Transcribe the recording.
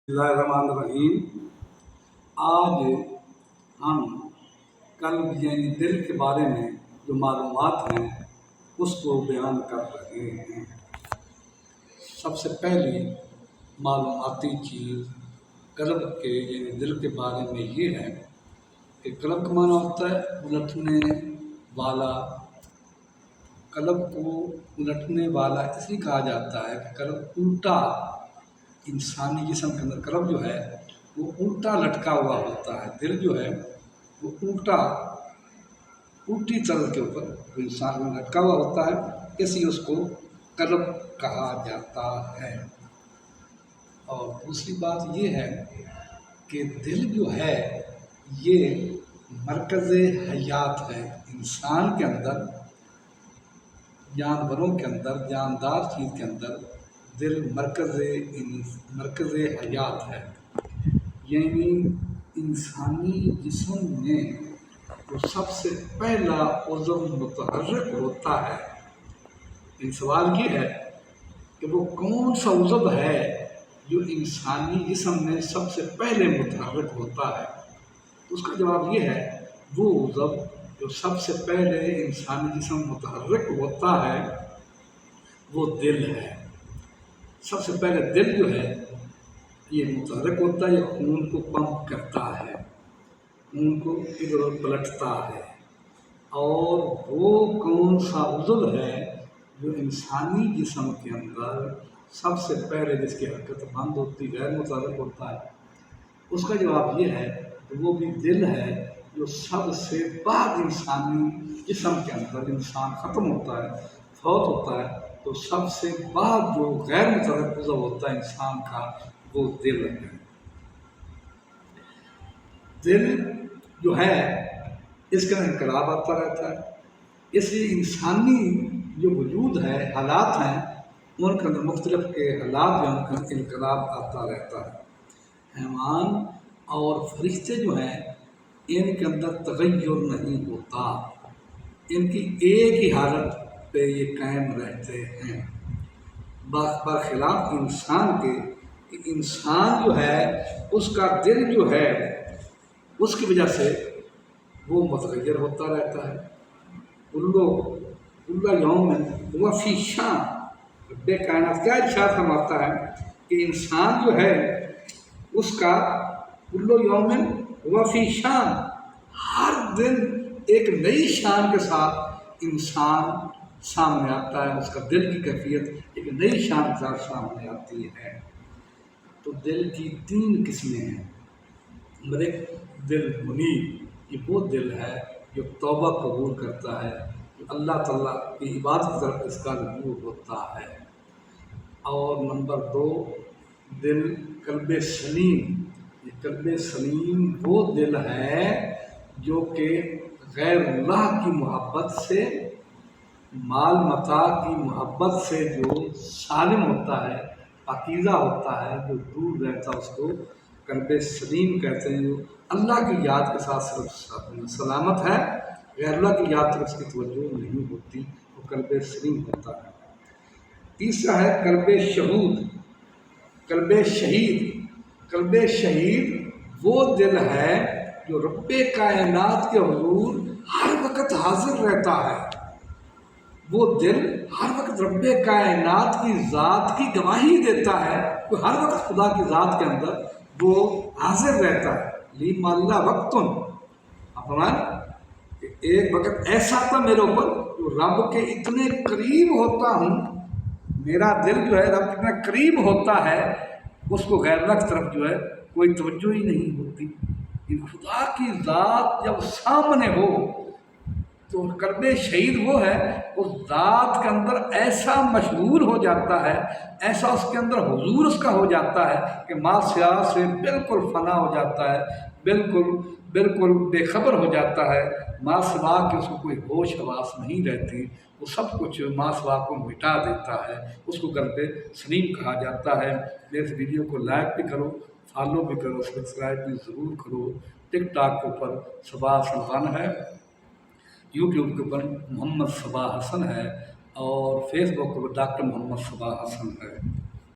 बिस्मिल्लाहिर्रहमानिर्रहीम। आज हम कल्ब यानी दिल के बारे में जो मालूमात हैं उसको बयान कर रहे हैं। सबसे पहली मालूमाती चीज़ कल्ब के यानी दिल के बारे में ये है कि कल्ब का माना होता है उलटने वाला। कल्ब को उलटने वाला इसलिए कहा जाता है कि कल्ब उल्टा, इंसानी जिस्म के अंदर कल्ब जो है वो उल्टा लटका हुआ होता है। दिल जो है वो उल्टी तरह के ऊपर जो इंसान में लटका हुआ होता है, इसलिए उसको कल्ब कहा जाता है। और दूसरी बात ये है कि दिल जो है ये मरकज़ हयात है। इंसान के अंदर, जानवरों के अंदर, जानदार चीज़ के अंदर दिल मरकज़ हयात है। यानी इंसानी जिस्म में जो सबसे पहला उज़्व मुतहर्रिक होता है। इन सवाल ये है कि वो कौन सा उज़्व है जो इंसानी जिस्म में सबसे पहले मुतहर्रिक होता है। तो उसका जवाब ये है वो उज़्व जो सबसे पहले इंसानी जिस्म मुतहर्रिक होता है वो दिल है। सबसे पहले दिल जो है ये मुतहर्रिक होता है, ये खून को पंप करता है, खून को इधर उधर पलटता है। और वो कौन सा उज़्व है जो इंसानी जिस्म के अंदर सबसे पहले जिसकी हरकत बंद होती गैर मुतहर्रिक होता है। उसका जवाब ये है कि वो भी दिल है जो सबसे बाद इंसानी जिस्म के अंदर इंसान ख़त्म होता है, फौत होता है, तो सबसे बाद जो गैर मुतहर्रिक उज़्व होता है इंसान का वो दिल है। दिल जो है इसके अंदर इनकलाब आता रहता है, इसलिए इंसानी जो वजूद है, हालात हैं, उनके अंदर मुख्तलिफ के हालात जो उनके अंदर इनकलाब आता रहता है। हैवान और फरिश्ते जो हैं इनके अंदर तग़य्युर नहीं होता, इनकी एक ही हालत पे ये कायम रहते हैं। बरखिलाफ इंसान के, इंसान जो है उसका दिल जो है उसकी वजह से वो मुतग़य्यर होता रहता है। कुल्लु यौमिन हुवा फ़ी शान, रब्बे कायनात क्या इरशाद फरमाता है कि इंसान जो है उसका कुल्लु यौमिन हुवा फ़ी शान, हर दिन एक नई शान के साथ इंसान सामने आता है। उसका दिल की कैफियत एक नई शान के साथ सामने आती है। तो दिल की तीन किस्में हैं। नंबर एक, दिल मुनीब, ये वो दिल है जो तौबा कबूल करता है, जो अल्लाह ताला की इबादत की तरफ इसका रुजू होता है। और नंबर दो, दिल कल्ब सलीम, ये कल्ब सलीम वो दिल है जो कि गैरुल्लाह की मोहब्बत से, माल मता की मोहब्बत से जो सालिम होता है, पाकीज़ा होता है, जो दूर रहता है, उसको कल्ब सलीम कहते हैं। जो अल्लाह की याद के साथ सिर्फ सलामत है, गैरुल्लाह की याद तक उसकी तवज्जो नहीं होती, वो कल्ब सलीम होता है। तीसरा है कल्ब शहूद, कल्ब शहीद। कल्ब शहीद वो दिल है जो रब्बे कायनात के हुजूर हर वक्त हाजिर रहता है। वो दिल हर वक्त रब्बे कायनात की ज़ात की गवाही देता है, वो हर वक्त खुदा की ज़ात के अंदर वो हाजिर रहता है। ली माल्ला वक्तुन, अपना एक वक्त ऐसा था मेरे ऊपर जो रब के इतने करीब होता हूँ, मेरा दिल जो है रब के इतना करीब होता है, उसको गैरुल्लाह की तरफ जो है कोई तवज्जो ही नहीं होती। खुदा की ज़ात जब सामने हो तो कल्ब शहीद वो है उस ज़ात के अंदर ऐसा मशहूर हो जाता है, ऐसा उसके अंदर हुजूर उसका हो जाता है कि मासिया से बिल्कुल फ़ना हो जाता है, बिल्कुल बेखबर हो जाता है। मासिवा के उसको कोई होश हवास नहीं रहती, वो सब कुछ मासिवा को मिटा देता है, उसको कल्ब सलीम कहा जाता है। इस वीडियो को लाइक भी करो, फॉलो भी करो, सब्सक्राइब भी ज़रूर करो। टिकटॉक के ऊपर सबा सुल्तान है, यूट्यूब के ऊपर मोहम्मद सबा हसन है और फेसबुक के ऊपर डॉक्टर मोहम्मद सबा हसन है।